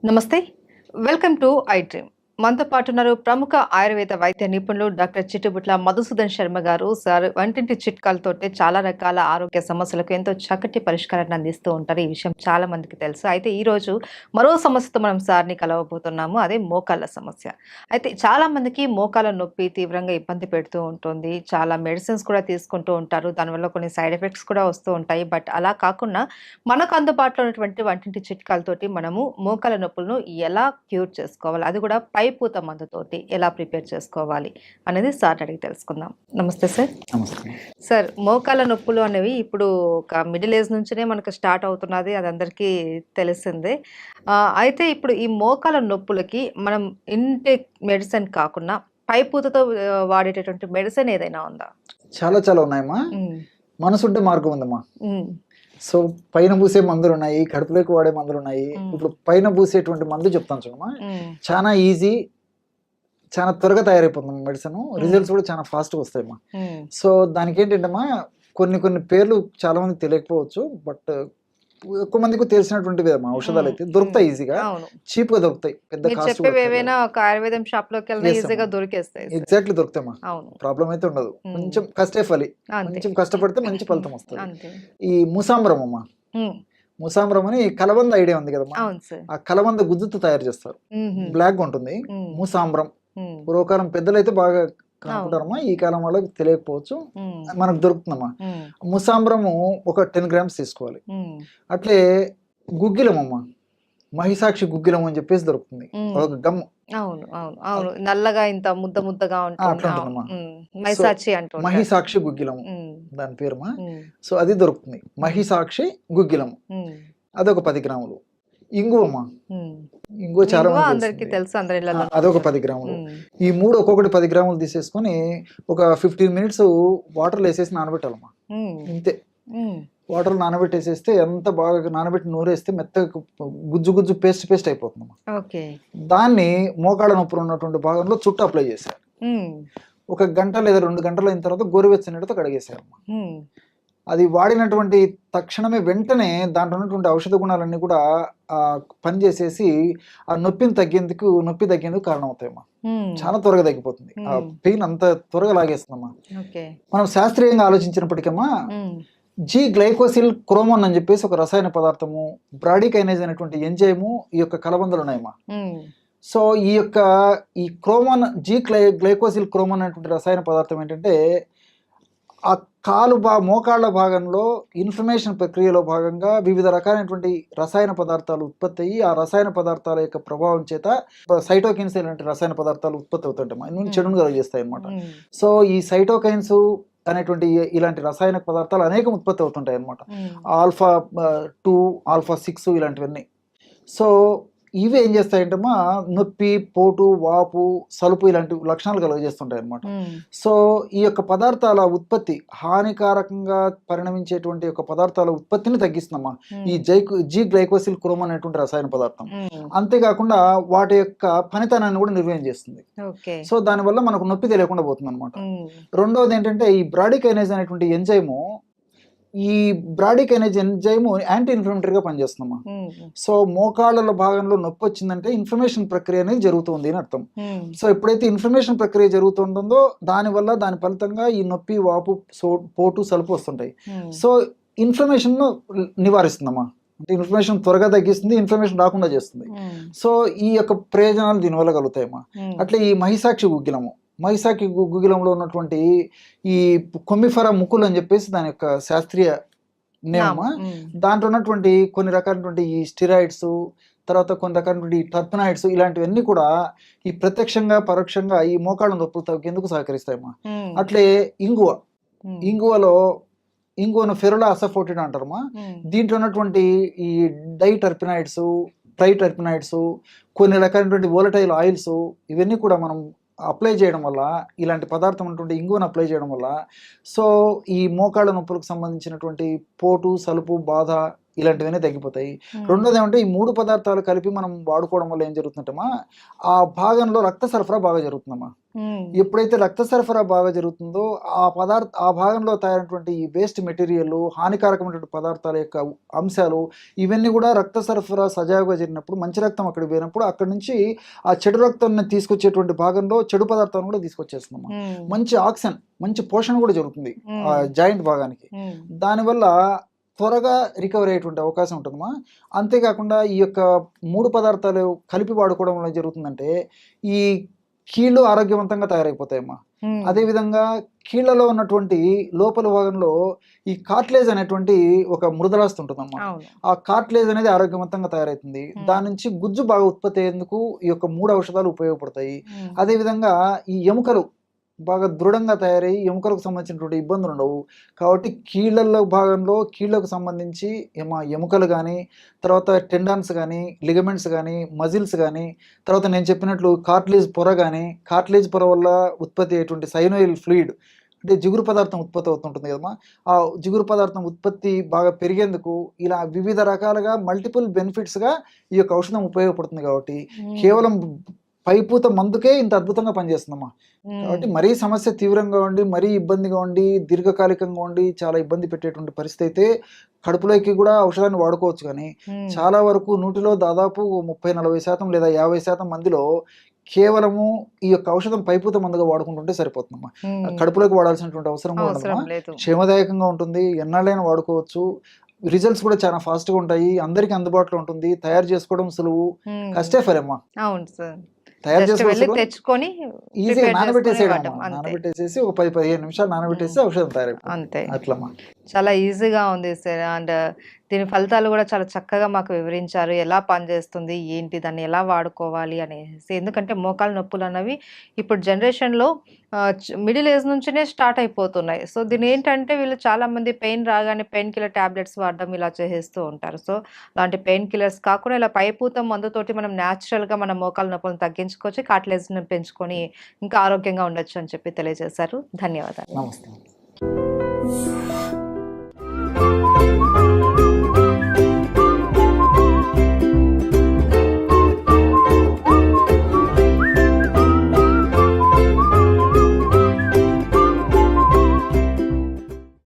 నమస్తే. Welcome to I dream. మనతో పాటు ఉన్నారు ప్రముఖ ఆయుర్వేద వైద్య నిపుణులు డాక్టర్ చిట్టుబుట్ల మధుసూదన్ శర్మ గారు. సార్ వంటింటి చిట్కాలతోటి చాలా రకాల ఆరోగ్య సమస్యలకు ఎంతో చక్కటి పరిష్కారాన్ని అందిస్తూ ఉంటారు. ఈ విషయం చాలా మందికి తెలుసు. అయితే ఈరోజు మరో సమస్యతో మనం సార్‌ని కలవబోతున్నాము. అదే మోకాళ్ళ సమస్య. అయితే చాలా మందికి మోకాళ్ళ నొప్పి తీవ్రంగా ఇబ్బంది పెడుతూ ఉంటుంది. చాలా మెడిసిన్స్ కూడా తీసుకుంటూ ఉంటారు. దానివల్ల కొన్ని సైడ్ ఎఫెక్ట్స్ కూడా వస్తూ ఉంటాయి. బట్ అలా కాకుండా మనకు అందుబాటులో ఉన్నటువంటి వంటింటి చిట్కాలతోటి మనము మోకాళ్ళ నొప్పులను ఎలా క్యూర్ చేసుకోవాలి? అది కూడా పైపూత మందుతోటి ఎలా ప్రిపేర్ చేసుకోవాలి? అనేది సార్‌ని అడిగి తెలుసుకుందాం. నమస్తే సార్. నమస్తే. సార్, మోకాళ్ళ నొప్పులు అనేవి ఇప్పుడు ఒక మిడిల్ ఏజ్ నుంచినే మనకు స్టార్ట్ అవుతున్నది. అది అందరికీ తెలిసిందే. అయితే ఇప్పుడు ఈ మోకాళ్ళ నొప్పులకి మనం ఇంటేక్ మెడిసిన్ కాకుండా పైపూతతో వాడేటటువంటి మెడిసిన్ ఏదైనా ఉందా? చాలా చాలా ఉన్నాయమ్మా. హ్మ్. మనసుంటే మార్గం ఉందమ్మా. హ్మ్. సో పైన పూసే మందులున్నాయి, కడుపులోకి వాడే మందులున్నాయి. హ్మ్. ఇప్పుడు పైన పూసేటువంటి మందు చెప్తాను చూడమ్మా. హ్మ్. చాలా ఈజీ, చాలా త్వరగా తయారైపోతుంది మెడిసిన్. హ్మ్. రిజల్ట్స్ కూడా చాలా ఫాస్ట్‌గా వస్తాయమ్మా. హ్మ్. సో దానికేంటంటమ్మా, కొన్ని కొన్ని పేర్లు చాలా మందికి తెలియకపోవచ్చు. బట్ ఎక్కువ మందికి తెలిసినటువంటివే అమ్మా. హ్మ్. ఔషధాలైతే హ్మ్. దొరుకుతాయి ఈజీగా. అవును. చీప్‌గా దొరుకుతాయి. పెద్ద మీరు కాస్ట్ కూడా చెప్పేవి అక్కర్లేదు. ఏవైనా ఒక ఆయుర్వేదం షాప్‌లోకెళ్ళినా యెస్ ఈజీగా అమ్మా. దొరికేస్తాయి సార్. ఎగ్జాక్ట్‌లీ దొరుకుతాయమ్మా. అవును. ప్రాబ్లమ్ అయితే ఉండదు. హ్మ్. కొంచెం కష్టే ఫలి. అంతే. కొంచెం కష్టపడితే మంచి ఫలితం వస్తది. అంతే. ఈ ముసాంబరం అమ్మ. హ్మ్. ముసాంబరం అని కలబంద ఐడియా ఉంది కదమ్మా. అవును సార్. ఆ కలబంద గుజ్జుతో తయారు చేస్తారు. హుహు. బ్లాక్‌గా ఉంటుంది. హ్మ్. ముసాంబరం. హ్మ్. పూర్వకాలం పెద్దలైతే బాగా అవును. కనుక్కుంటారమ్మా. ఈ కాలం వాళ్ళకి తెలియకపోవచ్చు. హ్మ్. మనకు దొరుకుతుందమ్మా. హ్మ్. ముసాంబరము ఒక 10 గ్రామ్స్ తీసుకోవాలి. హ్మ్. అట్లే గుగ్గిలమమ్మ. మహిసాక్షి గుగ్గిలం అని చెప్పేసి దొరుకుతుంది. హ్మ్. అదొక గమ్. అవును. అవును. అవును. నల్లగా ఇంత ముద్ద ముద్దగా ఉంటుంది. అట్లా అవును. ఉంటుందమ్మా. హ్మ్. సో మైసాచి అంటూ ఉంటారు. మహిసాక్షి గుగ్గిలము హ్మ్. దాని పేరుమా. హ్మ్. సో అది దొరుకుతుంది. హ్మ్. మహిసాక్షి గుగ్గిలము. హ్మ్. అదొక 10 గ్రాములు. ఇంగువమ్మ. హ్మ్. ఇంగువ చాలా ఇంగువ మందికి అందరికీ తెలిసిందే. తెలుసు. అందరి ఇళ్లలోనూ అదొక 10 ఉంటుంది. గ్రాములు. హ్మ్. ఈ 3 ఒక్కొక్కటి 10 గ్రాములు తీసేసుకొని ఒక 15 మినిట్స్ వాటర్‌లో ఏసేసి నానబెట్టాలమ్మా. హ్మ్. ఇంతే. హ్మ్. వాటర్‌లో నానబెట్టేసేస్తే ఎంత బాగా నానబెట్టి నూరేస్తే మెత్తగా గుజ్జు గుజ్జు పేస్ట్ పేస్ట్ అయిపోతుందమ్మా. ఓకే. దాన్ని మోకాళ్ళ నొప్పులు ఉన్నటువంటి భాగంలో చుట్టూ అప్లై చేసేయాలి. హ్మ్. ఒక గంట లేదా 2 గంటలు అయిన తర్వాత గోరువెచ్చని నీళ్ళతో కడిగేసేయాలమ్మా. హ్మ్. అది వాడినటువంటి తక్షణమే వెంటనే దాంట్లో ఉన్నటువంటి ఔషధ గుణాలన్నీ కూడా పనిచేసేసి ఆ నొప్పి తగ్గేందుకు కారణమవుతాయమ్మా. హ్మ్. చాలా త్వరగా తగ్గిపోతుంది. ఆ హ్మ్. పెయిన్ అంత త్వరగా లాగేస్తుందమ్మా. ఓకే. మనం శాస్త్రీయంగా ఆలోచించినప్పటికమ్మా, హ్మ్. జీ గ్లైకోసిల్ క్రోమోన్ అని చెప్పేసి ఒక రసాయన పదార్థము, బ్రాడికైనేజ్ అనేటువంటి ఎంజైము ఈ యొక్క కలబందలు ఉన్నాయమ్మా. హ్మ్. సో ఈ క్రోమోన్ గ్లైకోసిల్ క్రోమోన్ అనేటువంటి రసాయన పదార్థం ఏంటంటే, ఆ మోకాళ్ళ భాగంలో ఇన్ఫ్లమేషన్ ప్రక్రియలో భాగంగా వివిధ రకాలైనటువంటి రసాయన పదార్థాలు ఉత్పత్తి అయ్యి, ఆ రసాయన పదార్థాల యొక్క ప్రభావం చేత సైటోకిన్స్ లాంటి రసాయన పదార్థాలు ఉత్పత్తి అవుతుంటాయి. ఇన్ని చెడును కలుగజేస్తాయి అన్నమాట. హ్మ్. సో ఈ సైటోకైన్స్ అనేటువంటి ఇలాంటి రసాయన పదార్థాలు అనేకం ఉత్పత్తి అవుతుంటాయి అన్నమాట. హ్మ్. ఆల్ఫా 2, ఆల్ఫా 6 ఇలాంటివన్నీ. సో ఇవి ఏం చేస్తాయంటేమా, నొప్పి, పోటు, వాపు, సలుపు ఇలాంటి లక్షణాలు కలుగజేస్తుంటాయి అన్నమాట. హ్మ్. సో ఈ యొక్క పదార్థాల ఉత్పత్తి, హానికారకంగా పరిణమించేటువంటి యొక్క పదార్థాల ఉత్పత్తిని తగ్గిస్తుందమ్మా ఈ హ్మ్. జీ గ్లైకోసిల్ క్రోమోన్ అనేటువంటి రసాయన పదార్థం. హ్మ్. అంతేకాకుండా వాటి యొక్క పనితనాన్ని కూడా నిర్వహణ చేస్తుంది. ఓకే. సో దానివల్ల మనకు నొప్పి తెలియకుండా పోతుందన్నమాట. హ్మ్. రెండవది ఏంటంటే, ఈ బ్రాడికైనేజ్ అనేటువంటి ఎంజైము, ఈ బ్రాడికైనేజ్ ఎంజైము యాంటీ ఇన్ఫ్లమేటరీగా పనిచేస్తుందమ్మా. హ్మ్. సో మోకాళ్ళ భాగంలో నొప్పి వచ్చిందంటే ఇన్ఫ్లమేషన్ ప్రక్రియ అనేది జరుగుతుంది అని అర్థం. హ్మ్. సో ఎప్పుడైతే ఇన్ఫ్లమేషన్ ప్రక్రియ జరుగుతుంటుందో దానివల్ల దాని ఫలితంగా ఈ నొప్పి, వాపు, పోటు, సలుపు వస్తుంటాయి. హ్మ్. సో ఇన్ఫ్లమేషన్‌ను నివారిస్తుందమ్మా. అంటే ఇన్ఫ్లమేషన్ త్వరగా తగ్గిస్తుంది, ఇన్ఫ్లమేషన్ రాకుండా చేస్తుంది. హ్మ్. సో ఈ యొక్క ప్రయోజనాలు దీనివల్ల కలుగుతాయమ్మా. హ్మ్. అట్లే ఈ మహిసాక్షి గుగ్గిలము. గుగ్గిలంలో ఉన్నటువంటి ఈ కొమ్మిఫెరా ముకుల్ అని చెప్పేసి దాని యొక్క శాస్త్రీయ నేమమ్మా. నామం. హ్మ్. దాంట్లో ఉన్నటువంటి కొన్ని రకాలైనటువంటి ఈ స్టెరాయిడ్స్, తర్వాత కొన్ని రకాలైనటువంటి టర్పనాయిడ్స్ ఇలాంటివన్నీ కూడా ఈ ప్రత్యక్షంగా, పరోక్షంగా ఈ మోకాళ్ళ నొప్పులు తగ్గేందుకు సహకరిస్తాయమ్మా. హ్మ్. అట్లే ఇంగువ. హ్మ్. ఇంగువను ఫెరులా అసఫోటిడా అంటారమ్మా. హ్మ్. దీంట్లో ఉన్నటువంటి ఈ డైటర్పినాయిడ్స్, ట్రైటర్పినాయిడ్స్, కొన్ని రకాలైనటువంటి వోలటైల్ ఆయిల్స్ ఇవన్నీ కూడా మనం అప్లై చేయడం వల్ల, ఇలాంటి పదార్థం ఉన్నటువంటి ఇంగువను అప్లై చేయడం వల్ల, సో ఈ మోకాళ్ళ నొప్పులకు సంబంధించినటువంటి పోటు, సలుపు, బాధ ఇలాంటివన్నీ తగ్గిపోతాయి. ఉమ్, రెండోది ఏమంటే ఈ 3 పదార్థాలు కలిపి మనం వాడుకోవడం వల్ల ఏం జరుగుతుందంటమ్మా, ఆ భాగంలో రక్త సరఫరా బాగా జరుగుతుందమ్మా. ఉమ్, ఎప్పుడైతే రక్త సరఫరా బాగా జరుగుతుందో ఆ భాగంలో తయారైనటువంటి ఈ వేస్ట్ మెటీరియల్, హానికారకమైనటువంటి పదార్థాల యొక్క అంశాలు ఇవన్నీ కూడా రక్త సరఫరా సజావుగా జరిగినప్పుడు, మంచి రక్తం అక్కడికి పోయినప్పుడు అక్కడి నుంచి ఆ చెడు రక్తాన్ని తీసుకొచ్చేటువంటి భాగంలో చెడు పదార్థాలను కూడా తీసుకొచ్చేస్తుందమ్మా. ఉమ్, మంచి ఆక్సిజన్, మంచి పోషణ కూడా జరుగుతుంది ఆ ఉమ్, జాయింట్ భాగానికి. ఉమ్, దానివల్ల త్వరగా రికవరీ అయ్యేటువంటి అవకాశం ఉంటుందమ్మా. అంతేకాకుండా ఈ యొక్క 3 పదార్థాలు కలిపి వాడుకోవడం వల్ల జరుగుతుందంటే ఈ కీళ్ళు ఆరోగ్యవంతంగా తయారైపోతాయమ్మా. ఉమ్, అదేవిధంగా కీళ్ళలో ఉన్నటువంటి లోపల భాగంలో ఈ కార్ట్లేజ్ అనేటువంటి ఒక మృదులాస్థి ఉంటుందమ్మా. అవును. ఆ కార్ట్లేజ్ అనేది ఆరోగ్యవంతంగా తయారవుతుంది. దాని నుంచి గుజ్జు బాగా ఉత్పత్తి అయ్యేందుకు ఈ యొక్క 3 ఔషధాలు ఉపయోగపడతాయి. ఉమ్, అదేవిధంగా ఈ ఎముకలు బాగా దృఢంగా తయారయ్యి ఎముకలకు సంబంధించినటువంటి ఇబ్బందులు ఉండవు. కాబట్టి కీళ్ళల్లో భాగంలో కీళ్ళకు సంబంధించి ఎముకలు కానీ, తర్వాత టెండాన్స్ కానీ, లిగమెంట్స్ కానీ, మజిల్స్ కానీ, తర్వాత నేను చెప్పినట్లు కార్ట్లేజ్ పొర కానీ, కార్ట్లేజ్ పొర వల్ల ఉత్పత్తి అయ్యేటువంటి సైనోయిల్ ఫ్లూయిడ్ అంటే జిగురు పదార్థం ఉత్పత్తి అవుతుంటుంది కదమ్మా. ఆ జిగురు పదార్థం ఉత్పత్తి బాగా పెరిగేందుకు ఇలా వివిధ రకాలుగా మల్టిపుల్ బెనిఫిట్స్గా ఈ యొక్క ఔషధం ఉపయోగపడుతుంది. కాబట్టి ఉమ్, కేవలం పైపూత మందుకే ఇంత అద్భుతంగా పనిచేస్తుందమ్మా. ఉమ్, కాబట్టి మరీ సమస్య తీవ్రంగా ఉండి, మరీ ఇబ్బందిగా ఉండి, దీర్ఘకాలికంగా ఉండి చాలా ఇబ్బంది పెట్టేటువంటి పరిస్థితి అయితే కడుపులోకి కూడా ఔషధాన్ని వాడుకోవచ్చు. కానీ ఉమ్, చాలా వరకు నూటిలో దాదాపు 30-40% లేదా 50% మందిలో కేవలము ఈ యొక్క ఔషధం పైపూత మందుగా వాడుకుంటుంటే సరిపోతుందమ్మా. ఉమ్, కడుపులోకి వాడాల్సినటువంటి అవసరం కూడా అవసరం ఉండదమ్మా. లేదు. క్షేమదాయకంగా ఉంటుంది, ఎన్నాళ్ళైనా వాడుకోవచ్చు. రిజల్ట్స్ కూడా చాలా ఫాస్ట్గా ఉంటాయి, అందరికీ అందుబాటులో ఉంటుంది, తయారు చేసుకోవడం సులువు, ఉమ్, కష్టే ఫరమ్మా. అవును సార్. తయారు జస్ట్ వెళ్ళి చేసుకోవచ్చు, తెచ్చుకొని ఈజీగా ప్రిపేర్ చేసుకొని నానబెట్టేసేయడం ఇవ్వటం అమ్మా. అంతే. నానబెట్టేసేసి ఒక 10-15 నిమిషాలు నానబెట్టేసి ఉమ్, ఔషధం తయారైపోతుంది. అంతే. అట్లమ్మా. చాలా ఈజీగా ఉంది సార్. అండ్ దీని ఫలితాలు కూడా చాలా చక్కగా మాకు వివరించారు. ఎలా పనిచేస్తుంది, ఏంటి, దాన్ని ఎలా వాడుకోవాలి అనేసి. ఎందుకంటే మోకాలు నొప్పులు అన్నవి ఇప్పుడు జనరేషన్లో మిడిల్ ఏజ్ నుంచినే స్టార్ట్ అయిపోతున్నాయి. సో దీని ఏంటంటే వీళ్ళు చాలామంది పెయిన్ రాగానే పెయిన్ కిల్లర్ టాబ్లెట్స్ వాడడం ఇలా చేసేస్తూ ఉంటారు. సో అలాంటి పెయిన్ కిల్లర్స్ కాకుండా ఇలా పైపూత మందుతోటి మనం న్యాచురల్గా మన మోకాలు నొప్పులను తగ్గించుకోవచ్చు, కార్టిలేజ్ని పెంచుకొని ఇంకా ఆరోగ్యంగా ఉండొచ్చు అని చెప్పి తెలియజేశారు. ధన్యవాదాలు. నమస్తే.